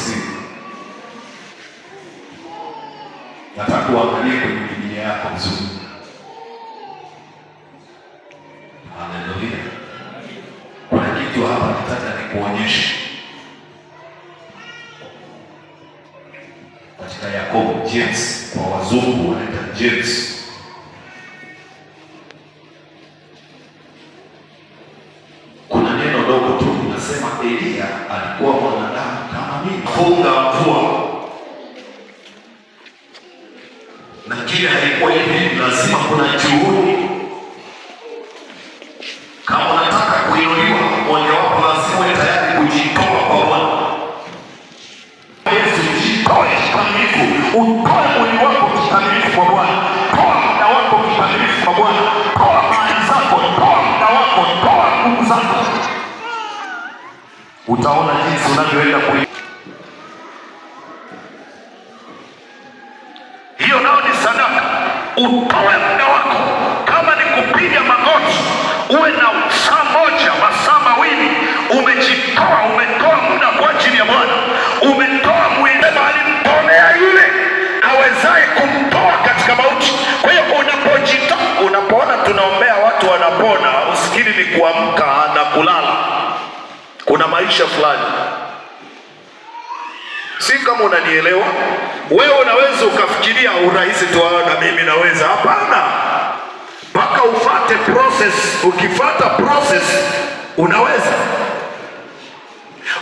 asifiwe. Nataka uangalie kwenye Biblia yako vizuri. Haleluya. Kuna kitu hapa nataka nikuonyeshe. Katika Yakobo, James, kwa wazungu wanaita James. Kuna neno dogo tu linasema Elia alikuwa mwanadamu kama mimi. Funga mvua. Na kile haikuwa hivi, lazima kuna juhudi. Kama unataka kuinuliwa, mojawapo lazima uwe tayari kujitoa kwa Bwana. Yesu, jitoe kikamilifu, utoe mwili wako kikamilifu kwa Bwana. Toa muda wako kikamilifu kwa Bwana. Toa mali zako, toa muda wako, toa nguvu zako. Utaona jinsi unavyoenda hiyo nao ni sadaka. Utoe muda wako, kama ni kupiga magoti, uwe na saa moja, masaa mawili, umejitoa, umetoa muda kwa ajili ya Bwana. Umetoa mwili, alimtolea yule awezaye kumtoa katika mauti. Kwa hiyo unapojitoa, unapoona tunaombea watu wanapona, usikiri ni kuamka na kulala. Kuna maisha fulani, si kama unanielewa. Wewe unaweza ukafikiria urahisi tu, na mimi naweza. Hapana, mpaka ufate process. Ukifuata process unaweza.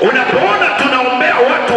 Unapoona tunaombea watu